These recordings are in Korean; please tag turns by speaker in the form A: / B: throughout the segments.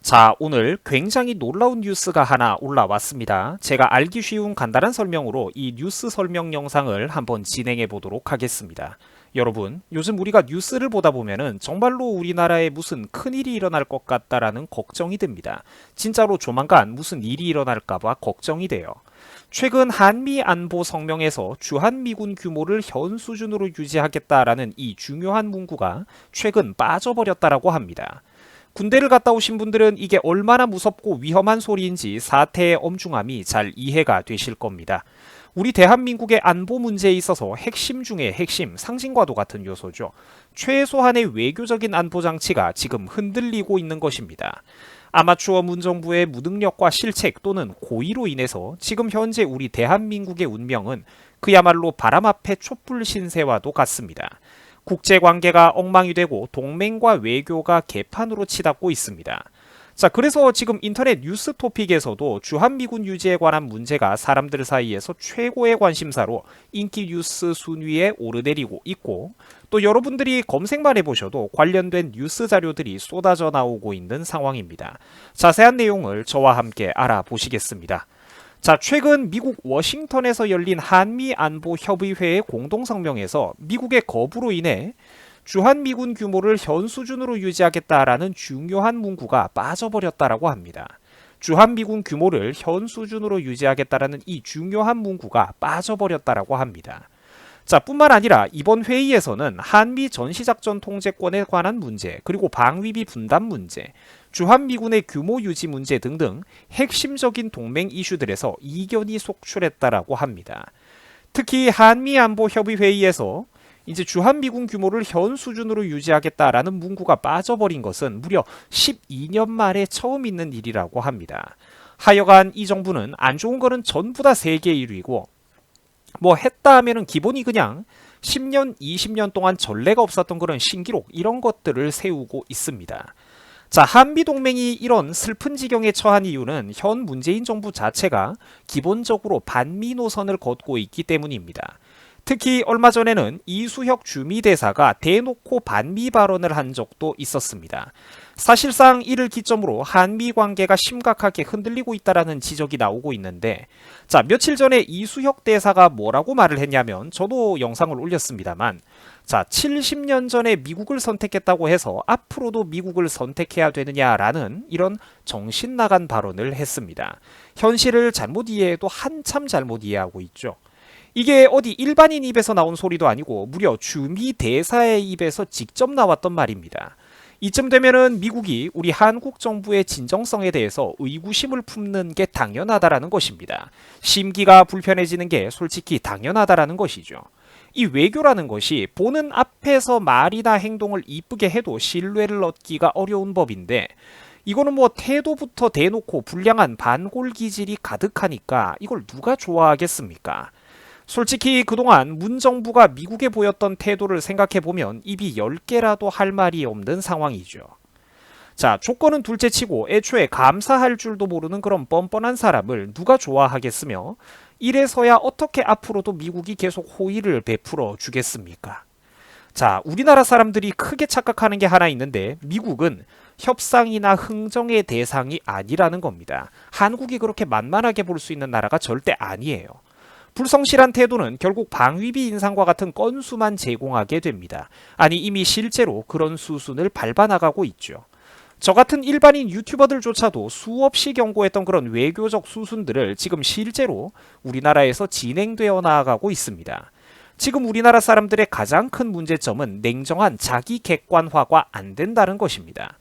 A: 자, 오늘 굉장히 놀라운 뉴스가 하나 올라왔습니다. 제가 알기 쉬운 간단한 설명으로 이 뉴스 설명 영상을 한번 진행해 보도록 하겠습니다. 여러분, 요즘 우리가 뉴스를 보다 보면은 정말로 우리나라에 무슨 큰일이 일어날 것 같다라는 걱정이 듭니다. 진짜로 조만간 무슨 일이 일어날까봐 걱정이 돼요. 최근 한미 안보 성명에서 주한미군 규모를 현 수준으로 유지하겠다라는 이 중요한 문구가 최근 빠져버렸다라고 합니다. 군대를 갔다 오신 분들은 이게 얼마나 무섭고 위험한 소리인지 사태의 엄중함이 잘 이해가 되실 겁니다. 우리 대한민국의 안보 문제에 있어서 핵심 중의 핵심, 상징과도 같은 요소죠. 최소한의 외교적인 안보 장치가 지금 흔들리고 있는 것입니다. 아마추어 문정부의 무능력과 실책 또는 고의로 인해서 지금 현재 우리 대한민국의 운명은 그야말로 바람 앞에 촛불 신세와도 같습니다. 국제관계가 엉망이 되고 동맹과 외교가 개판으로 치닫고 있습니다. 자, 그래서 지금 인터넷 뉴스 토픽에서도 주한미군 유지에 관한 문제가 사람들 사이에서 최고의 관심사로 인기 뉴스 순위에 오르내리고 있고, 또 여러분들이 검색만 해보셔도 관련된 뉴스 자료들이 쏟아져 나오고 있는 상황입니다. 자세한 내용을 저와 함께 알아보시겠습니다. 자, 최근 미국 워싱턴에서 열린 한미안보협의회의 공동성명에서 미국의 거부로 인해 주한미군 규모를 현 수준으로 유지하겠다라는 중요한 문구가 빠져버렸다라고 합니다. 주한미군 규모를 현 수준으로 유지하겠다라는 이 중요한 문구가 빠져버렸다라고 합니다. 자, 뿐만 아니라 이번 회의에서는 한미 전시작전 통제권에 관한 문제, 그리고 방위비 분담 문제, 주한미군의 규모 유지 문제 등등 핵심적인 동맹 이슈들에서 이견이 속출했다라고 합니다. 특히 한미안보협의회의에서 이제 주한미군 규모를 현 수준으로 유지하겠다라는 문구가 빠져버린 것은 무려 12년 만에 처음 있는 일이라고 합니다. 하여간 이 정부는 안 좋은 거는 전부 다 세계 1위고 뭐 했다 하면은 기본이 그냥 10년, 20년 동안 전례가 없었던 그런 신기록 이런 것들을 세우고 있습니다. 자, 한미동맹이 이런 슬픈 지경에 처한 이유는 현 문재인 정부 자체가 기본적으로 반미 노선을 걷고 있기 때문입니다. 특히 얼마 전에는 이수혁 주미대사가 대놓고 반미 발언을 한 적도 있었습니다. 사실상 이를 기점으로 한미 관계가 심각하게 흔들리고 있다라는 지적이 나오고 있는데, 자, 며칠 전에 이수혁 대사가 뭐라고 말을 했냐면, 저도 영상을 올렸습니다만, 자, 70년 전에 미국을 선택했다고 해서 앞으로도 미국을 선택해야 되느냐라는 이런 정신 나간 발언을 했습니다. 현실을 잘못 이해해도 한참 잘못 이해하고 있죠. 이게 어디 일반인 입에서 나온 소리도 아니고 무려 주미 대사의 입에서 직접 나왔던 말입니다. 이쯤 되면은 미국이 우리 한국 정부의 진정성에 대해서 의구심을 품는 게 당연하다라는 것입니다. 심기가 불편해지는 게 솔직히 당연하다라는 것이죠. 이 외교라는 것이 보는 앞에서 말이나 행동을 이쁘게 해도 신뢰를 얻기가 어려운 법인데, 이거는 뭐 태도부터 대놓고 불량한 반골 기질이 가득하니까 이걸 누가 좋아하겠습니까? 솔직히 그동안 문 정부가 미국에 보였던 태도를 생각해보면 입이 10개라도 할 말이 없는 상황이죠. 자, 조건은 둘째치고 애초에 감사할 줄도 모르는 그런 뻔뻔한 사람을 누가 좋아하겠으며, 이래서야 어떻게 앞으로도 미국이 계속 호의를 베풀어 주겠습니까? 자, 우리나라 사람들이 크게 착각하는 게 하나 있는데, 미국은 협상이나 흥정의 대상이 아니라는 겁니다. 한국이 그렇게 만만하게 볼 수 있는 나라가 절대 아니에요. 불성실한 태도는 결국 방위비 인상과 같은 건수만 제공하게 됩니다. 아니, 이미 실제로 그런 수순을 밟아나가고 있죠. 저 같은 일반인 유튜버들조차도 수없이 경고했던 그런 외교적 수순들을 지금 실제로 우리나라에서 진행되어 나아가고 있습니다. 지금 우리나라 사람들의 가장 큰 문제점은 냉정한 자기 객관화가 안 된다는 것입니다.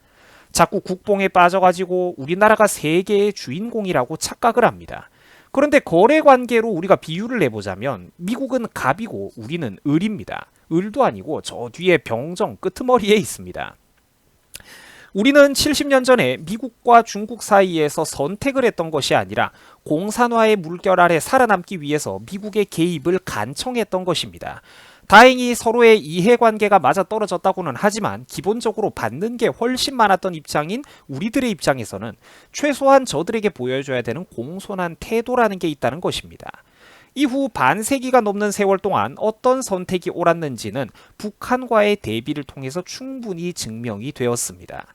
A: 자꾸 국뽕에 빠져가지고 우리나라가 세계의 주인공이라고 착각을 합니다. 그런데 거래 관계로 우리가 비유를 내보자면 미국은 갑이고 우리는 을입니다. 을도 아니고 저 뒤에 병정 끄트머리에 있습니다. 우리는 70년 전에 미국과 중국 사이에서 선택을 했던 것이 아니라 공산화의 물결 아래 살아남기 위해서 미국의 개입을 간청했던 것입니다. 다행히 서로의 이해관계가 맞아떨어졌다고는 하지만 기본적으로 받는 게 훨씬 많았던 입장인 우리들의 입장에서는 최소한 저들에게 보여줘야 되는 공손한 태도라는 게 있다는 것입니다. 이후 반세기가 넘는 세월 동안 어떤 선택이 옳았는지는 북한과의 대비를 통해서 충분히 증명이 되었습니다.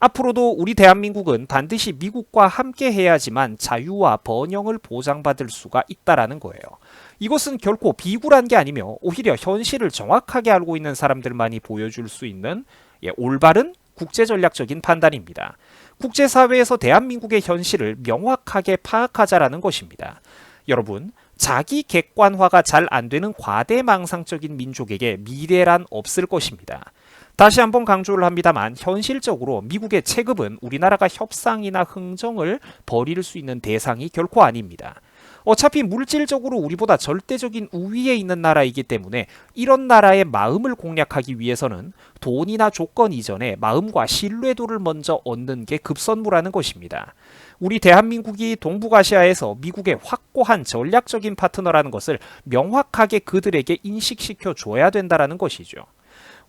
A: 앞으로도 우리 대한민국은 반드시 미국과 함께 해야지만 자유와 번영을 보장받을 수가 있다라는 거예요. 이것은 결코 비굴한 게 아니며 오히려 현실을 정확하게 알고 있는 사람들만이 보여줄 수 있는 올바른 국제전략적인 판단입니다. 국제사회에서 대한민국의 현실을 명확하게 파악하자라는 것입니다. 여러분, 자기 객관화가 잘 안 되는 과대망상적인 민족에게 미래란 없을 것입니다. 다시 한번 강조를 합니다만 현실적으로 미국의 체급은 우리나라가 협상이나 흥정을 벌일 수 있는 대상이 결코 아닙니다. 어차피 물질적으로 우리보다 절대적인 우위에 있는 나라이기 때문에 이런 나라의 마음을 공략하기 위해서는 돈이나 조건 이전에 마음과 신뢰도를 먼저 얻는 게 급선무라는 것입니다. 우리 대한민국이 동북아시아에서 미국의 확고한 전략적인 파트너라는 것을 명확하게 그들에게 인식시켜 줘야 된다는 것이죠.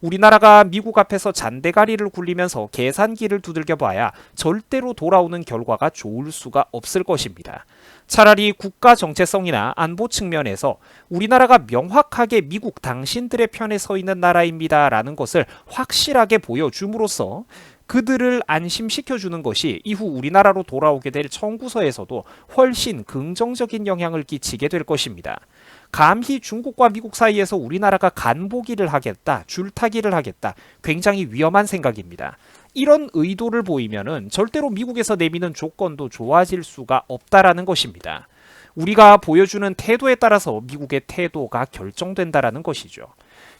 A: 우리나라가 미국 앞에서 잔대가리를 굴리면서 계산기를 두들겨 봐야 절대로 돌아오는 결과가 좋을 수가 없을 것입니다. 차라리 국가 정체성이나 안보 측면에서 우리나라가 명확하게 미국 당신들의 편에 서 있는 나라입니다라는 것을 확실하게 보여줌으로써 그들을 안심시켜주는 것이 이후 우리나라로 돌아오게 될 청구서에서도 훨씬 긍정적인 영향을 끼치게 될 것입니다. 감히 중국과 미국 사이에서 우리나라가 간보기를 하겠다, 줄타기를 하겠다, 굉장히 위험한 생각입니다. 이런 의도를 보이면은 절대로 미국에서 내미는 조건도 좋아질 수가 없다라는 것입니다. 우리가 보여주는 태도에 따라서 미국의 태도가 결정된다라는 것이죠.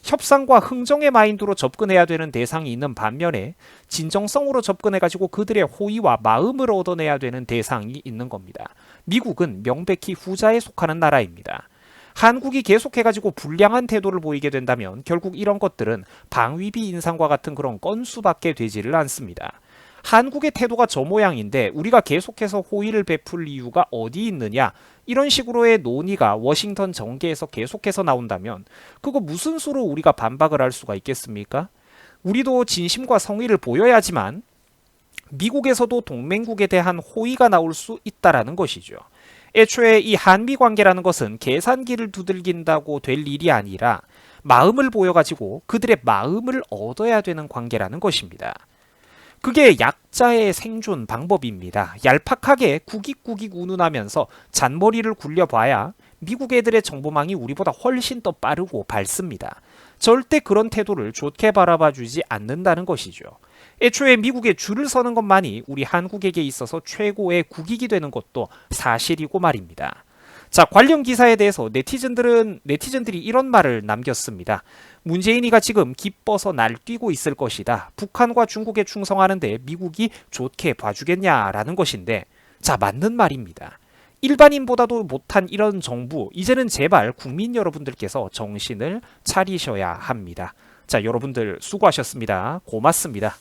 A: 협상과 흥정의 마인드로 접근해야 되는 대상이 있는 반면에 진정성으로 접근해가지고 그들의 호의와 마음을 얻어내야 되는 대상이 있는 겁니다. 미국은 명백히 후자에 속하는 나라입니다. 한국이 계속해가지고 불량한 태도를 보이게 된다면 결국 이런 것들은 방위비 인상과 같은 그런 건수밖에 되지를 않습니다. 한국의 태도가 저 모양인데 우리가 계속해서 호의를 베풀 이유가 어디 있느냐, 이런 식으로의 논의가 워싱턴 정계에서 계속해서 나온다면 그거 무슨 수로 우리가 반박을 할 수가 있겠습니까? 우리도 진심과 성의를 보여야지만 미국에서도 동맹국에 대한 호의가 나올 수 있다라는 것이죠. 애초에 이 한미 관계라는 것은 계산기를 두들긴다고 될 일이 아니라 마음을 보여가지고 그들의 마음을 얻어야 되는 관계라는 것입니다. 그게 약자의 생존 방법입니다. 얄팍하게 구깃구깃 운운하면서 잔머리를 굴려봐야 미국 애들의 정보망이 우리보다 훨씬 더 빠르고 밝습니다. 절대 그런 태도를 좋게 바라봐주지 않는다는 것이죠. 애초에 미국에 줄을 서는 것만이 우리 한국에게 있어서 최고의 국익이 되는 것도 사실이고 말입니다. 자, 관련 기사에 대해서 네티즌들이 이런 말을 남겼습니다. 문재인이가 지금 기뻐서 날뛰고 있을 것이다. 북한과 중국에 충성하는데 미국이 좋게 봐주겠냐라는 것인데, 자, 맞는 말입니다. 일반인보다도 못한 이런 정부, 이제는 제발 국민 여러분들께서 정신을 차리셔야 합니다. 자, 여러분들 수고하셨습니다. 고맙습니다.